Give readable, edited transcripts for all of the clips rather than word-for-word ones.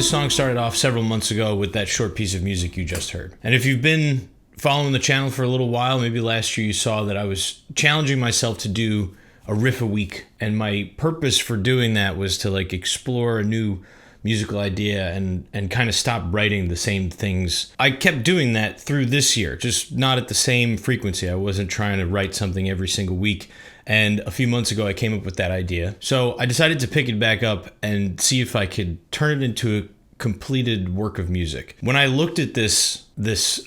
song started off several months ago with that short piece of music you just heard. And if you've been following the channel for a little while, maybe last year you saw that I was challenging myself to do a riff-a-week. And my purpose for doing that was to like explore a new musical idea and kind of stop writing the same things. I kept doing that through this year, just not at the same frequency. I wasn't trying to write something every single week. And a few months ago, I came up with that idea. So I decided to pick it back up and see if I could turn it into a completed work of music. When I looked at this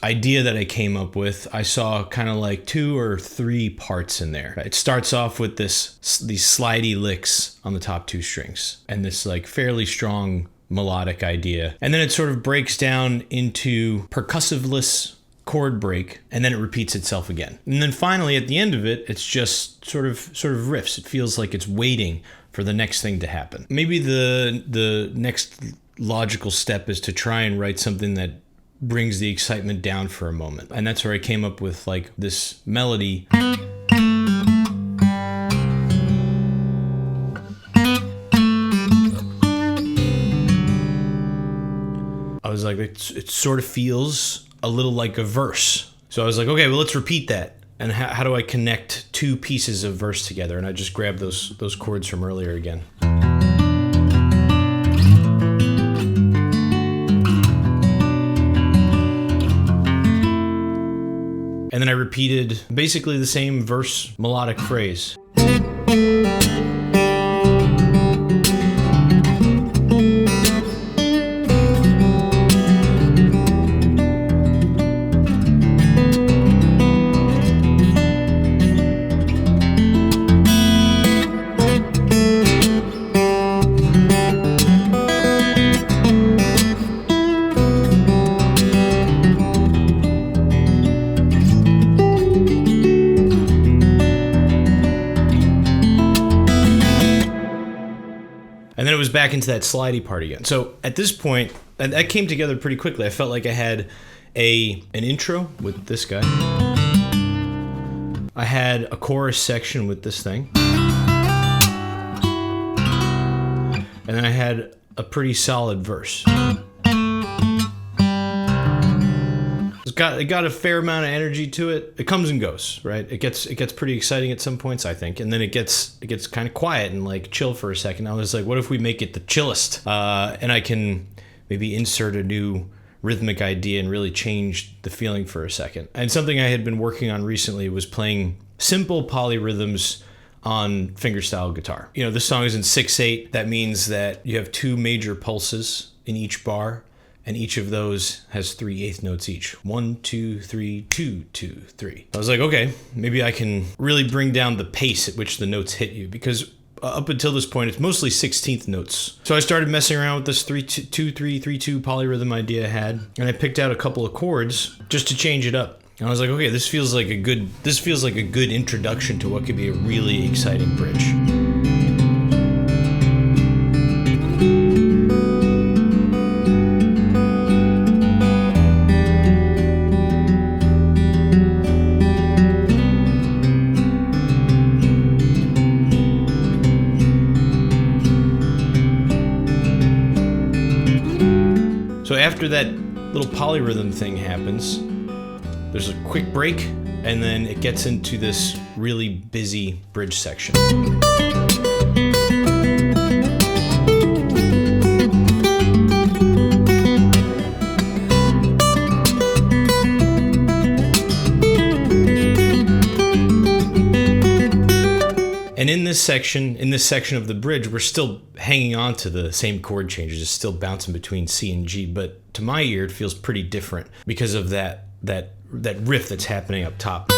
idea that I came up with, I saw kind of like 2 or 3 parts in there. It starts off with these slidey licks on the top 2 strings and this like fairly strong melodic idea. And then it sort of breaks down into percussiveless chord break, and then it repeats itself again. And then finally at the end of it, it's just sort of riffs. It feels like it's waiting for the next thing to happen. Maybe the next logical step is to try and write something that brings the excitement down for a moment. And that's where I came up with like this melody. I was like, it sort of feels a little like a verse. So I was like, okay, well, let's repeat that. And how do I connect 2 pieces of verse together? And I just grabbed those chords from earlier again. And then I repeated basically the same verse melodic phrase. And then it was back into that slidey part again. So at this point, that came together pretty quickly. I felt like I had an intro with this guy. I had a chorus section with this thing. And then I had a pretty solid verse. It got a fair amount of energy to it. It comes and goes, right? It gets pretty exciting at some points, I think, and then it gets kind of quiet and like chill for a second. I was like, what if we make it the chillest? And I can maybe insert a new rhythmic idea and really change the feeling for a second. And something I had been working on recently was playing simple polyrhythms on fingerstyle guitar. You know, this song is in 6/8. That means that you have 2 major pulses in each bar. And each of those has 3 eighth notes each. 1, 2, 3, 2, 2, 3. I was like, okay, maybe I can really bring down the pace at which the notes hit you, because up until this point, it's mostly 16th notes. So I started messing around with this 3-2-3-3-2 polyrhythm idea I had, and I picked out a couple of chords just to change it up. And I was like, okay, this feels like a good introduction to what could be a really exciting bridge. So after that little polyrhythm thing happens, there's a quick break, and then it gets into this really busy bridge section. And in this section of the bridge, we're still hanging on to the same chord changes. It's still bouncing between C and G, but to my ear, it feels pretty different because of that riff that's happening up top.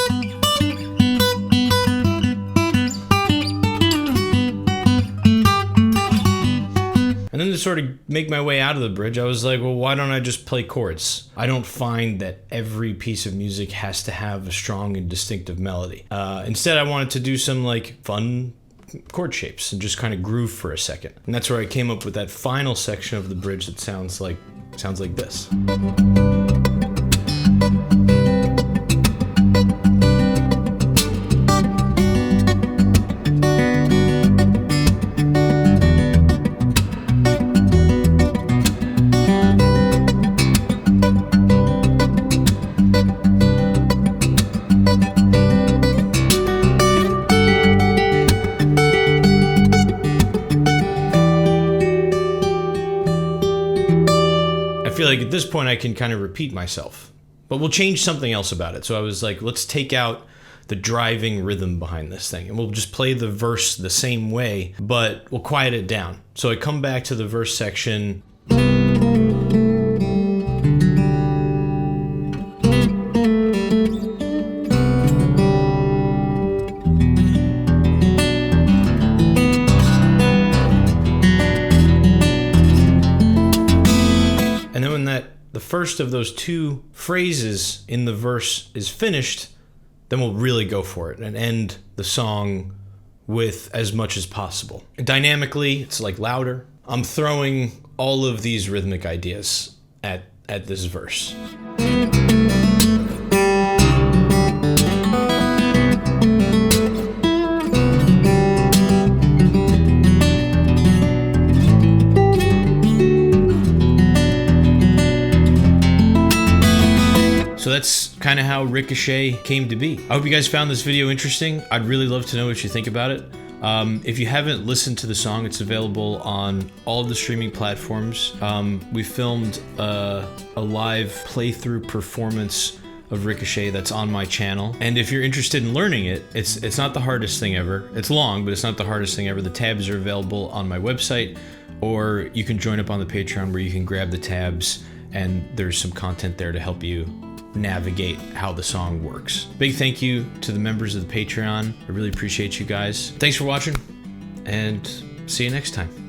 And then to sort of make my way out of the bridge, I was like, well, why don't I just play chords? I don't find that every piece of music has to have a strong and distinctive melody. Instead, I wanted to do some like fun chord shapes and just kind of groove for a second. And that's where I came up with that final section of the bridge that sounds like this. like at this point I can kind of repeat myself, but we'll change something else about it. So I was like, let's take out the driving rhythm behind this thing, and we'll just play the verse the same way, but we'll quiet it down. So I come back to the verse section. And then when the first of those two phrases in the verse is finished, then we'll really go for it and end the song with as much as possible. Dynamically, it's like louder. I'm throwing all of these rhythmic ideas at this verse. So that's kind of how Ricochet came to be. I hope you guys found this video interesting. I'd really love to know what you think about it. If you haven't listened to the song, it's available on all of the streaming platforms. We filmed a live playthrough performance of Ricochet that's on my channel. And if you're interested in learning it, it's not the hardest thing ever. It's long, but it's not the hardest thing ever. The tabs are available on my website, or you can join up on the Patreon where you can grab the tabs and there's some content there to help you navigate how the song works. Big thank you to the members of the Patreon. I really appreciate you guys. Thanks for watching, and see you next time.